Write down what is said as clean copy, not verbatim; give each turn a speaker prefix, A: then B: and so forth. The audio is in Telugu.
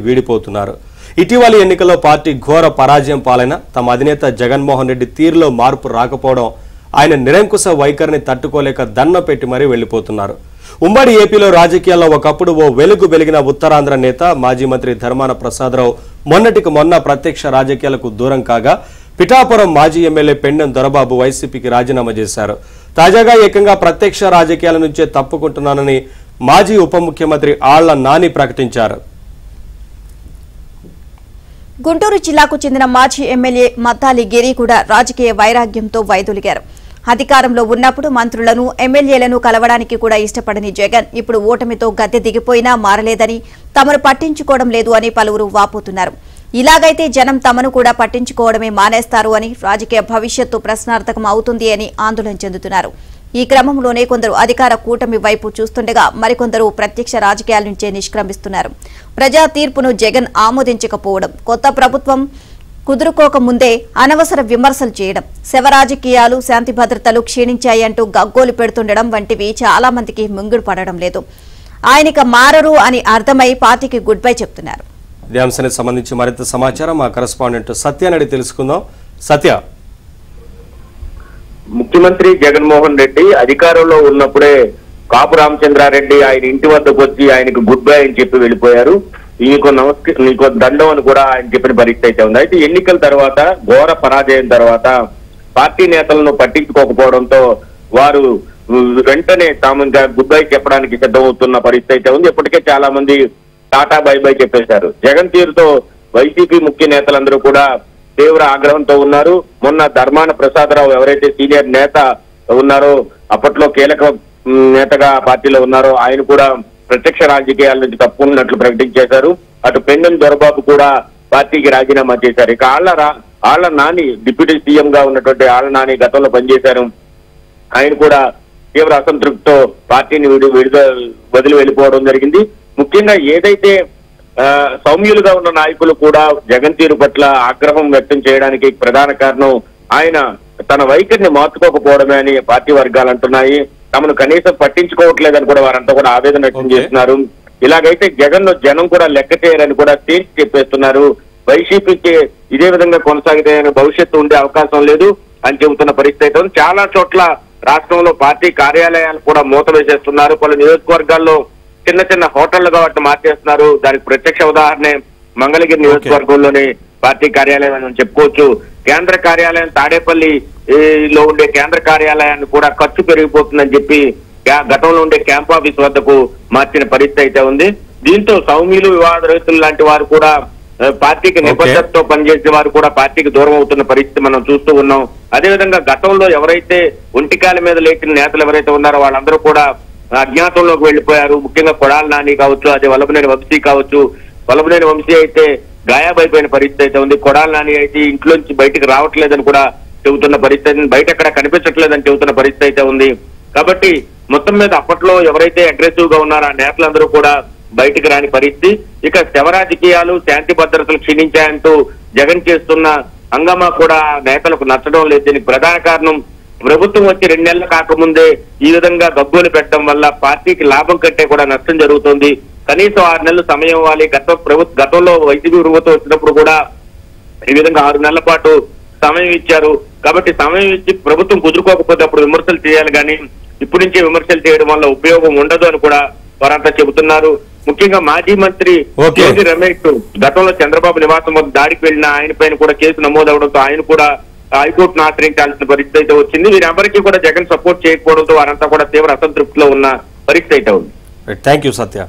A: వీడిపోతున్నారు. ఇటీవలి ఎన్నికల్లో పార్టీ ఘోర పరాజయం పాలైన తమ అధినేత జగన్మోహన్ రెడ్డి తీరులో మార్పు రాకపోవడం ఆయన నిరంకుశ వైఖరిని తట్టుకోలేక దన్న పెట్టి మరీ వెళ్లిపోతున్నారు. ఉమ్మడి ఏపీలో రాజకీయాల్లో ఒకప్పుడు ఓ వెలుగు వెలిగిన ఉత్తరాంధ్ర నేత మాజీ మంత్రి ధర్మాన ప్రసాదరావు మొన్నటికి మొన్న ప్రత్యక్ష రాజకీయాలకు దూరం కాగా పిఠాపురం మాజీ ఎమ్మెల్యే పెండెం దొరబాబు వైసీపీకి రాజీనామా చేశారు. తాజాగా ఏకంగా ప్రత్యక్ష రాజకీయాల నుంచే తప్పుకుంటున్నానని మాజీ ఉప ముఖ్యమంత్రి ఆళ్ల నాని ప్రకటించారు.
B: గుంటూరు జిల్లాకు చెందిన మాజీ ఎమ్మెల్యే మద్దాలి గిరి కూడా రాజకీయ వైరాగ్యంతో వైదొలిగారు. అధికారంలో ఉన్నప్పుడు మంత్రులను ఎమ్మెల్యేలను కలవడానికి కూడా ఇష్టపడని జగన్ ఇప్పుడు ఓటమితో గద్దె దిగిపోయినా మారలేదని, తమను పట్టించుకోవడం లేదు అని పలువురు వాపోతున్నారు. ఇలాగైతే జనం తమను కూడా పట్టించుకోవడమే మానేస్తారు అని, రాజకీయ భవిష్యత్తు ప్రశ్నార్థకం అవుతుంది అని ఆందోళన చెందుతున్నారు. ఈ క్రమంలోనే కొందరు అధికార కూటమి వైపు చూస్తుండగా మరికొందరు ప్రత్యక్ష రాజకీయాల నుంచే నిష్క్రమిస్తున్నారు. ప్రజా తీర్పును జగన్ ఆమోదించకపోవడం, కొత్త ప్రభుత్వం కుదురుకోక ముందే అనవసర విమర్శలు చేయడం, శవ రాజకీయాలు, శాంతి భద్రతలు క్షీణించాయంటూ గగ్గోలు పెడుతుండడం వంటివి చాలా మందికి మింగుడు పడడం లేదు. ఆయనక మారరు అని అర్థమై పార్టీకి గుడ్ బై చెప్తున్నారు.
A: ఇదే అంశానికి సంబంధించి మరింత సమాచారం మా కరెస్పాండెంట్ సత్యాన్ని తెలుసుకుందాం. సత్య,
C: ముఖ్యమంత్రి జగన్మోహన్ రెడ్డి అధికారంలో ఉన్నప్పుడే కాపు రామచంద్రారెడ్డి ఆయన ఇంటి వద్దకు వచ్చి ఆయనకు గుడ్ బై అని చెప్పి వెళ్ళిపోయారు. నీకు దండం అని కూడా ఆయన చెప్పిన పరిస్థితి అయితే ఉంది. అయితే ఎన్నికల తర్వాత ఘోర పరాజయం తర్వాత పార్టీ నేతలను పట్టించుకోకపోవడంతో వారు వెంటనే తాము ఇంకా గుడ్ బై చెప్పడానికి సిద్ధమవుతున్న పరిస్థితి అయితే ఉంది. ఇప్పటికే చాలా మంది టాటా బై బై చెప్పేశారు. జగన్ తీరుతో వైసీపీ ముఖ్య నేతలందరూ కూడా తీవ్ర ఆగ్రహంతో ఉన్నారు. మొన్న ధర్మాన ప్రసాదరావు ఎవరైతే సీనియర్ నేత ఉన్నారో, అప్పట్లో కీలక నేతగా పార్టీలో ఉన్నారో, ఆయన కూడా ప్రత్యక్ష రాజకీయాల నుంచి తప్పుకున్నట్లు ప్రకటించేశారు. అటు పెండెం దొరబాబు కూడా పార్టీకి రాజీనామా చేశారు. ఇక ఆళ్ల నాని డిప్యూటీ సీఎం గా ఉన్నటువంటి ఆళ్ల నాని గతంలో పనిచేశారు. ఆయన కూడా తీవ్ర అసంతృప్తితో పార్టీని వదిలి వెళ్ళిపోవడం జరిగింది. ముఖ్యంగా ఏదైతే సౌమ్యులుగా ఉన్న నాయకులు కూడా జగన్ తీరు పట్ల ఆగ్రహం వ్యక్తం చేయడానికి ప్రధాన కారణం ఆయన తన వైఖరిని మార్చుకోకపోవడమే అని పార్టీ వర్గాలు అంటున్నాయి. తమను కనీసం పట్టించుకోవట్లేదని కూడా వారంతా కూడా ఆవేదన వ్యక్తం చేస్తున్నారు. ఇలాగైతే జగన్ జనం కూడా లెక్క చేయరని కూడా తేల్చి చెప్పేస్తున్నారు. వైసీపీకి ఇదే విధంగా కొనసాగితే భవిష్యత్తు ఉండే అవకాశం లేదు అని చెబుతున్న పరిస్థితి ఉంది. చాలా చోట్ల రాష్ట్రంలో పార్టీ కార్యాలయాలు కూడా మూత వేసేస్తున్నారు. పలు నియోజకవర్గాల్లో చిన్న చిన్న హోటళ్లుగా వాటిని మార్చేస్తున్నారు. దానికి ప్రత్యక్ష ఉదాహరణ మంగళగిరి నియోజకవర్గంలోని పార్టీ కార్యాలయం అని చెప్పుకోవచ్చు. కేంద్ర కార్యాలయం తాడేపల్లిలో ఉండే కేంద్ర కార్యాలయాన్ని కూడా ఖర్చు పెరిగిపోతుందని చెప్పి గతంలో ఉండే క్యాంప్ ఆఫీస్ వద్దకు మార్చిన పరిస్థితి అయితే ఉంది. దీంతో సౌమ్యులు, వివాద రైతులు లాంటి వారు కూడా పార్టీకి నిబద్ధతతో పనిచేసే వారు కూడా పార్టీకి దూరం అవుతున్న పరిస్థితి మనం చూస్తూ ఉన్నాం. అదేవిధంగా గతంలో ఎవరైతే ఒంటికాల మీద లేచిన నేతలు ఎవరైతే ఉన్నారో వాళ్ళందరూ కూడా అజ్ఞాతంలోకి వెళ్లిపోయారు. ముఖ్యంగా కొడాల నాని కావచ్చు, అదే వల్లభనేని వంశీ కావచ్చు. వల్లభనేని వంశీ అయితే గాయాబైపోయిన పరిస్థితి అయితే ఉంది. కొడాల నాని అయితే ఇంట్లోంచి బయటకు రావట్లేదని కూడా చెబుతున్న పరిస్థితి, బయట ఎక్కడ కనిపించట్లేదని చెబుతున్న పరిస్థితి అయితే ఉంది. కాబట్టి మొత్తం మీద అప్పట్లో ఎవరైతే అగ్రెసివ్ గా ఉన్నారో ఆ నేతలందరూ కూడా బయటకు రాని పరిస్థితి. ఇక శవ రాజకీయాలు, శాంతి భద్రతలు క్షీణించాయంటూ జగన్ చేస్తున్న హంగామా కూడా నేతలకు నచ్చడం లేదు. దీనికి ప్రధాన కారణం ప్రభుత్వం వచ్చి 2 నెలలు కాకముందే ఈ విధంగా గబ్బోలు పెట్టడం వల్ల పార్టీకి లాభం కంటే కూడా నష్టం జరుగుతుంది. కనీసం 6 నెలలు సమయం ఇవ్వాలి. గతంలో వైసీపీ ప్రభుత్వం వచ్చినప్పుడు కూడా ఈ విధంగా 6 నెలల పాటు సమయం ఇచ్చారు. కాబట్టి సమయం ఇచ్చి ప్రభుత్వం కుదురుకోకపోతే అప్పుడు విమర్శలు చేయాలి, కానీ ఇప్పటి నుంచే విమర్శలు చేయడం వల్ల ఉపయోగం ఉండదు అని కూడా వారంతా చెబుతున్నారు. ముఖ్యంగా మాజీ మంత్రి జోగి రమేష్ గతంలో చంద్రబాబు నివాసం వద్ద దాడికి వెళ్లిన ఆయన పైన కూడా కేసు నమోదవడంతో ఆయన కూడా హైకోర్టును ఆశ్రయించాల్సిన పరిస్థితి అయితే వచ్చింది. వీరందరికీ కూడా జగన్ సపోర్ట్ చేయకపోవడంతో వారంతా కూడా తీవ్ర అసంతృప్తిలో ఉన్న పరిస్థితి అయితే ఉంది.
A: Thank you Satya.